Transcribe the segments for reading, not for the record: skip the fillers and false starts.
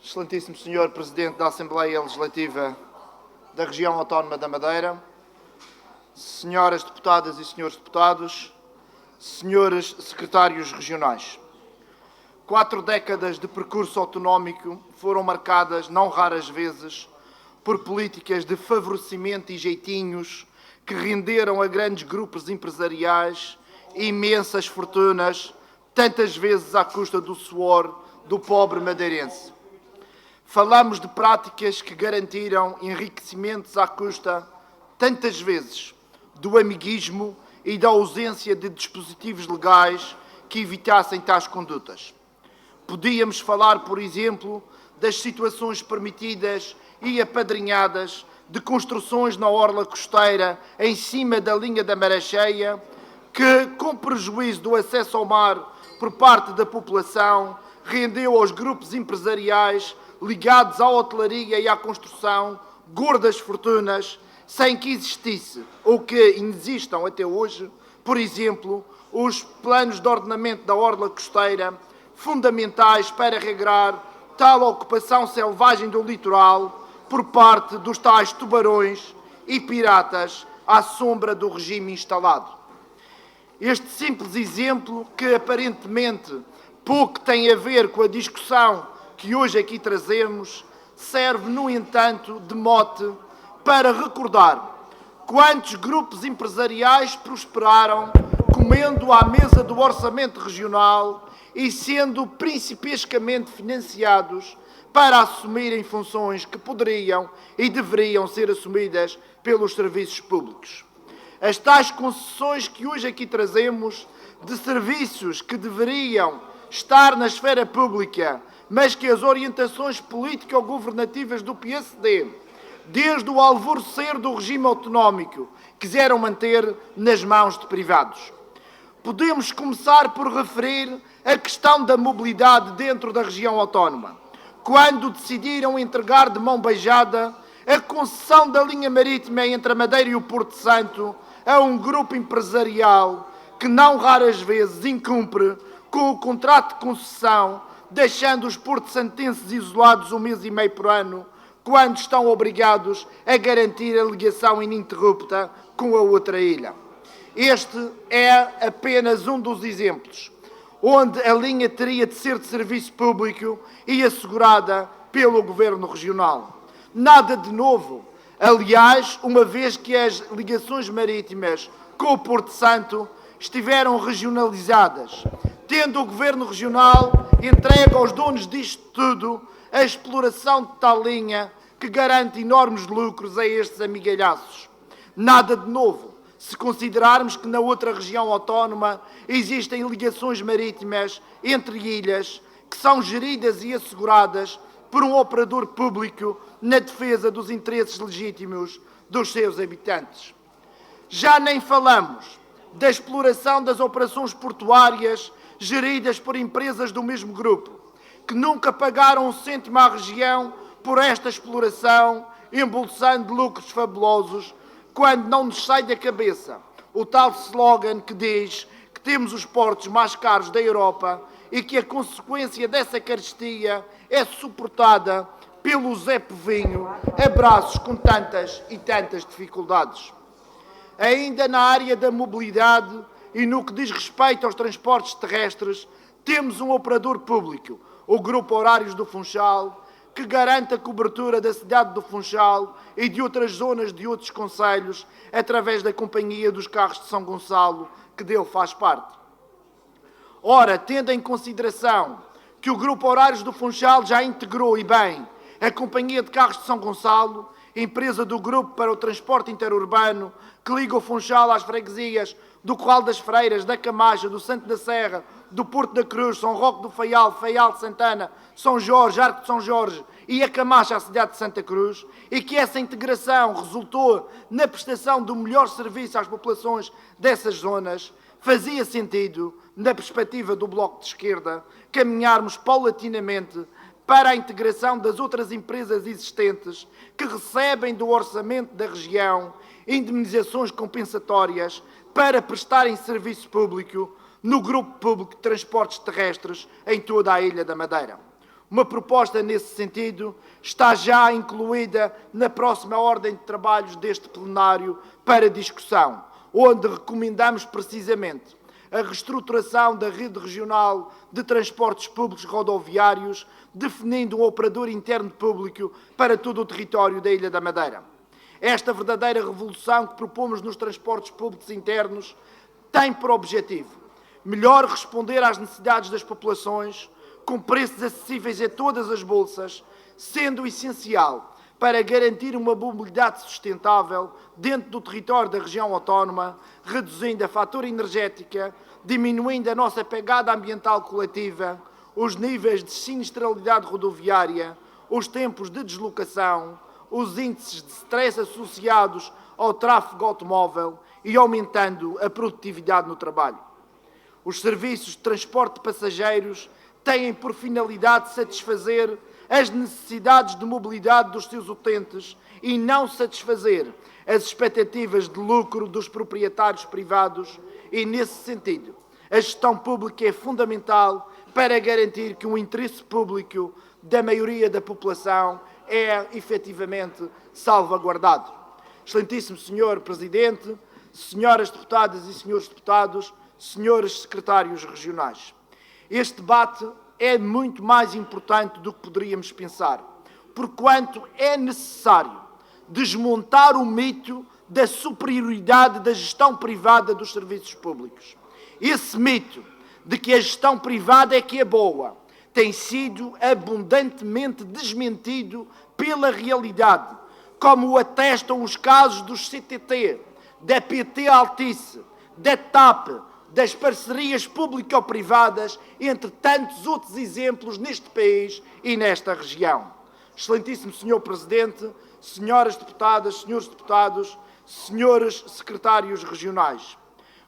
Excelentíssimo Senhor Presidente da Assembleia Legislativa da Região Autónoma da Madeira, senhoras deputadas e senhores deputados, senhores secretários regionais. 4 décadas de percurso autonómico foram marcadas, não raras vezes, por políticas de favorecimento e jeitinhos que renderam a grandes grupos empresariais imensas fortunas, tantas vezes à custa do suor do pobre madeirense. Falamos de práticas que garantiram enriquecimentos à custa, tantas vezes, do amiguismo e da ausência de dispositivos legais que evitassem tais condutas. Podíamos falar, por exemplo, das situações permitidas e apadrinhadas de construções na orla costeira em cima da linha da Maré Cheia, que, com prejuízo do acesso ao mar por parte da população, rendeu aos grupos empresariais ligados à hotelaria e à construção gordas fortunas, sem que existisse, ou que existam até hoje, por exemplo, os planos de ordenamento da orla costeira, fundamentais para regrar tal ocupação selvagem do litoral por parte dos tais tubarões e piratas à sombra do regime instalado. Este simples exemplo, que aparentemente pouco tem a ver com a discussão que hoje aqui trazemos, serve, no entanto, de mote para recordar quantos grupos empresariais prosperaram comendo à mesa do orçamento regional e sendo principescamente financiados para assumirem funções que poderiam e deveriam ser assumidas pelos serviços públicos. As tais concessões que hoje aqui trazemos de serviços que deveriam estar na esfera pública, mas que as orientações político-governativas do PSD, desde o alvorecer do regime autonómico, quiseram manter nas mãos de privados. Podemos começar por referir a questão da mobilidade dentro da região autónoma, quando decidiram entregar de mão beijada a concessão da linha marítima entre a Madeira e o Porto Santo a um grupo empresarial que não raras vezes incumpre com o contrato de concessão, deixando os porto-santenses isolados 1 mês e meio por ano, quando estão obrigados a garantir a ligação ininterrupta com a outra ilha. Este é apenas um dos exemplos, onde a linha teria de ser de serviço público e assegurada pelo Governo Regional. Nada de novo. Aliás, uma vez que as ligações marítimas com o Porto Santo estiveram regionalizadas, tendo o Governo Regional entregue aos donos disto tudo a exploração de tal linha que garante enormes lucros a estes amigalhaços. Nada de novo, se considerarmos que na outra região autónoma existem ligações marítimas entre ilhas que são geridas e asseguradas por um operador público na defesa dos interesses legítimos dos seus habitantes. Já nem falamos da exploração das operações portuárias geridas por empresas do mesmo grupo, que nunca pagaram um cêntimo à região por esta exploração, embolsando lucros fabulosos, quando não nos sai da cabeça o tal slogan que diz que temos os portos mais caros da Europa e que a consequência dessa carestia é suportada pelo Zé Povinho a braços com tantas e tantas dificuldades. Ainda na área da mobilidade e no que diz respeito aos transportes terrestres, temos um operador público, o Grupo Horários do Funchal, que garante a cobertura da cidade do Funchal e de outras zonas de outros concelhos através da Companhia dos Carros de São Gonçalo, que dele faz parte. Ora, tendo em consideração que o Grupo Horários do Funchal já integrou, e bem, a Companhia de Carros de São Gonçalo, empresa do Grupo para o Transporte Interurbano, que liga o Funchal às freguesias do Corral das Freiras, da Camacha, do Santo da Serra, do Porto da Cruz, São Roque do Faial, Faial de Santana, São Jorge, Arco de São Jorge e a Camacha à cidade de Santa Cruz, e que essa integração resultou na prestação do melhor serviço às populações dessas zonas, fazia sentido, na perspectiva do Bloco de Esquerda, caminharmos paulatinamente para a integração das outras empresas existentes que recebem do orçamento da região indemnizações compensatórias para prestarem serviço público no Grupo Público de Transportes Terrestres em toda a Ilha da Madeira. Uma proposta nesse sentido está já incluída na próxima ordem de trabalhos deste plenário para discussão, onde recomendamos precisamente a reestruturação da rede regional de transportes públicos rodoviários, definindo um operador interno público para todo o território da Ilha da Madeira. Esta verdadeira revolução que propomos nos transportes públicos internos tem por objetivo melhor responder às necessidades das populações, com preços acessíveis a todas as bolsas, sendo essencial para garantir uma mobilidade sustentável dentro do território da região autónoma, reduzindo a fatura energética, diminuindo a nossa pegada ambiental coletiva, os níveis de sinistralidade rodoviária, os tempos de deslocação, os índices de stress associados ao tráfego automóvel e aumentando a produtividade no trabalho. Os serviços de transporte de passageiros têm por finalidade satisfazer as necessidades de mobilidade dos seus utentes e não satisfazer as expectativas de lucro dos proprietários privados e, nesse sentido, a gestão pública é fundamental para garantir que o interesse público da maioria da população é efetivamente salvaguardado. Excelentíssimo Senhor Presidente, senhoras deputadas e senhores deputados, senhores secretários regionais, este debate é muito mais importante do que poderíamos pensar, porquanto é necessário desmontar o mito da superioridade da gestão privada dos serviços públicos. Esse mito de que a gestão privada é que é boa tem sido abundantemente desmentido pela realidade, como o atestam os casos dos CTT, da PT Altice, da TAP, das parcerias público-privadas, entre tantos outros exemplos neste país e nesta região. Excelentíssimo Senhor Presidente, senhoras deputadas, senhores deputados, senhores secretários regionais,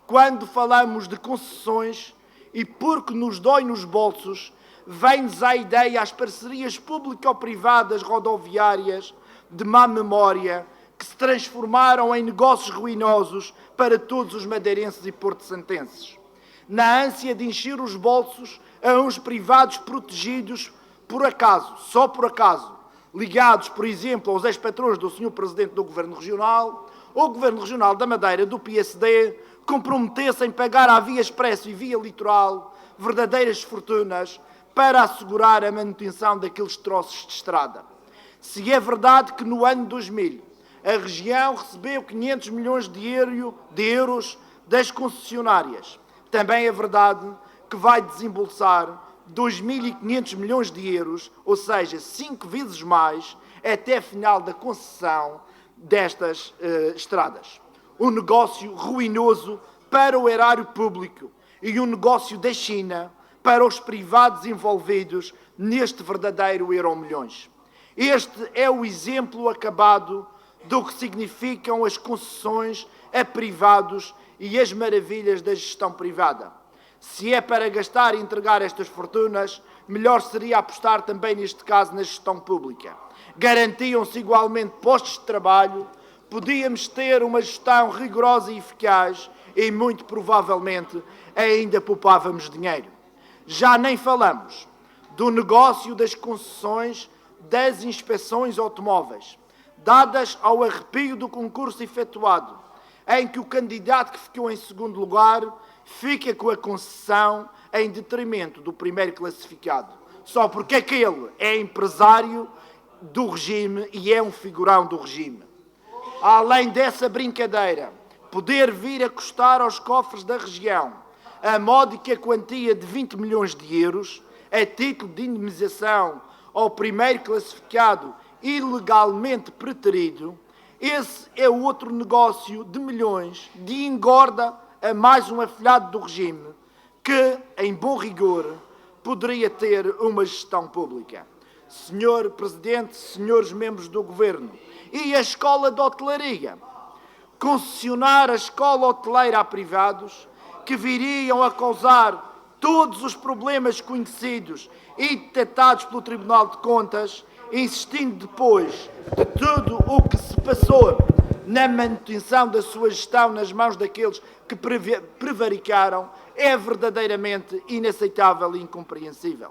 quando falamos de concessões e porque nos dói nos bolsos, vem-nos à ideia as parcerias público-privadas rodoviárias de má memória que se transformaram em negócios ruinosos para todos os madeirenses e porto-santenses. Na ânsia de encher os bolsos a uns privados protegidos por acaso, só por acaso, ligados, por exemplo, aos ex-patrões do Sr. Presidente do Governo Regional, ou Governo Regional da Madeira do PSD, comprometesse em pagar à Via Expresso e Via Litoral verdadeiras fortunas para assegurar a manutenção daqueles troços de estrada. Se é verdade que no ano 2000 a região recebeu 500 milhões de euros das concessionárias, também é verdade que vai desembolsar 2.500 milhões de euros, ou seja, 5 vezes mais, até a final da concessão destas estradas. Um negócio ruinoso para o erário público e um negócio da China para os privados envolvidos neste verdadeiro Euromilhões. Este é o exemplo acabado do que significam as concessões a privados e as maravilhas da gestão privada. Se é para gastar e entregar estas fortunas, melhor seria apostar também, neste caso, na gestão pública. Garantiam-se igualmente postos de trabalho, podíamos ter uma gestão rigorosa e eficaz e, muito provavelmente, ainda poupávamos dinheiro. Já nem falamos do negócio das concessões das inspeções automóveis, dadas ao arrepio do concurso efetuado, em que o candidato que ficou em segundo lugar fica com a concessão em detrimento do primeiro classificado, só porque aquele é empresário do regime e é um figurão do regime. Além dessa brincadeira, poder vir a custar aos cofres da região a módica quantia de 20 milhões de euros, a título de indemnização ao primeiro classificado ilegalmente preterido, esse é outro negócio de milhões de engorda a mais um afilhado do regime que, em bom rigor, poderia ter uma gestão pública. Senhor Presidente, senhores membros do Governo, e a escola de hotelaria? Concessionar a escola hoteleira a privados que viriam a causar todos os problemas conhecidos e detectados pelo Tribunal de Contas, insistindo depois de tudo o que se passou na manutenção da sua gestão nas mãos daqueles que prevaricaram, é verdadeiramente inaceitável e incompreensível.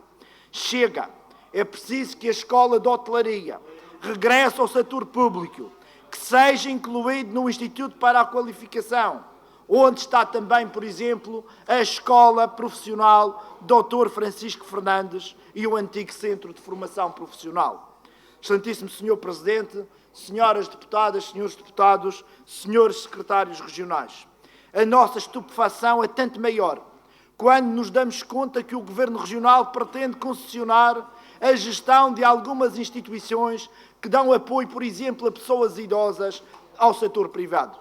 Chega! É preciso que a escola de hotelaria regresse ao setor público, que seja incluído no Instituto para a Qualificação, onde está também, por exemplo, a Escola Profissional Dr. Francisco Fernandes e o antigo Centro de Formação Profissional. Excelentíssimo Sr. Presidente, senhoras deputadas, senhores deputados, senhores secretários regionais, a nossa estupefação é tanto maior quando nos damos conta que o Governo Regional pretende concessionar a gestão de algumas instituições que dão apoio, por exemplo, a pessoas idosas ao setor privado.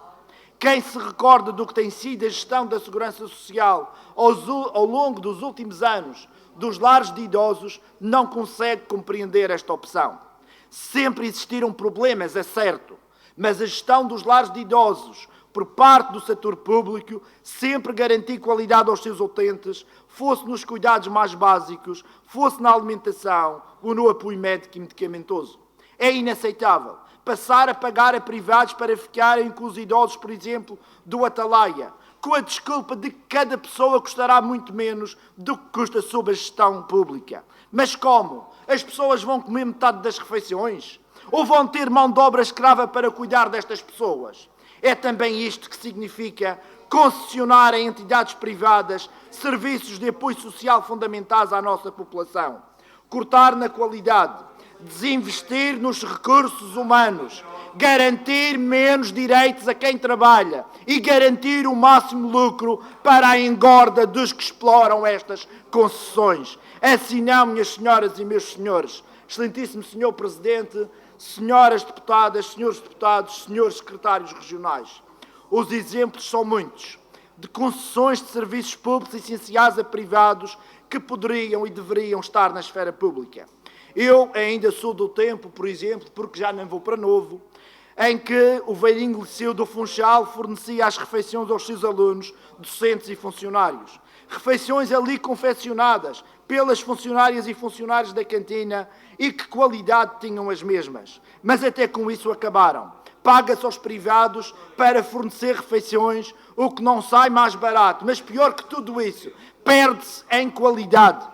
Quem se recorda do que tem sido a gestão da Segurança Social ao longo dos últimos anos dos lares de idosos não consegue compreender esta opção. Sempre existiram problemas, é certo, mas a gestão dos lares de idosos por parte do setor público sempre garantiu qualidade aos seus utentes, fosse nos cuidados mais básicos, fosse na alimentação ou no apoio médico e medicamentoso. É inaceitável passar a pagar a privados para ficarem com os idosos, por exemplo, do Atalaia, com a desculpa de que cada pessoa custará muito menos do que custa sob a gestão pública. Mas como? As pessoas vão comer metade das refeições? Ou vão ter mão de obra escrava para cuidar destas pessoas? É também isto que significa concessionar a entidades privadas serviços de apoio social fundamentais à nossa população. Cortar na qualidade, desinvestir nos recursos humanos, garantir menos direitos a quem trabalha e garantir o máximo lucro para a engorda dos que exploram estas concessões. Assim não, minhas senhoras e meus senhores, excelentíssimo Sr. Presidente, senhoras deputadas, senhores deputados, senhores secretários regionais, os exemplos são muitos de concessões de serviços públicos essenciais a privados que poderiam e deveriam estar na esfera pública. Eu ainda sou do tempo, por exemplo, porque já não vou para novo, em que o velhinho liceu do Funchal fornecia as refeições aos seus alunos, docentes e funcionários. Refeições ali confeccionadas pelas funcionárias e funcionários da cantina e que qualidade tinham as mesmas. Mas até com isso acabaram. Paga-se aos privados para fornecer refeições, o que não sai mais barato. Mas pior que tudo isso, perde-se em qualidade.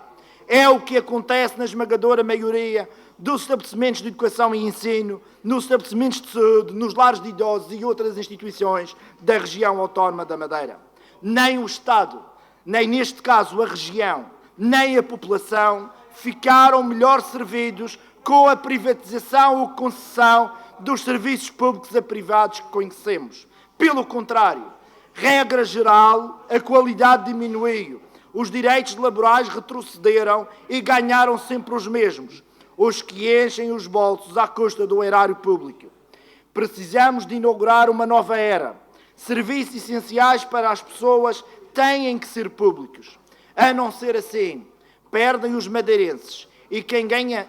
É o que acontece na esmagadora maioria dos estabelecimentos de educação e ensino, nos estabelecimentos de saúde, nos lares de idosos e outras instituições da região autónoma da Madeira. Nem o Estado, nem neste caso a região, nem a população ficaram melhor servidos com a privatização ou concessão dos serviços públicos a privados que conhecemos. Pelo contrário, regra geral, a qualidade diminuiu, os direitos laborais retrocederam e ganharam sempre os mesmos, os que enchem os bolsos à custa do erário público. Precisamos de inaugurar uma nova era. Serviços essenciais para as pessoas têm que ser públicos. A não ser assim, perdem os madeirenses. E quem ganha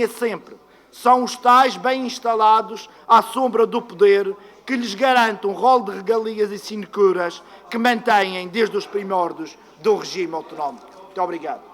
sempre, são os tais bem instalados à sombra do poder que lhes garante um rol de regalias e sinecuras que mantêm desde os primórdios do regime autonómico. Muito obrigado.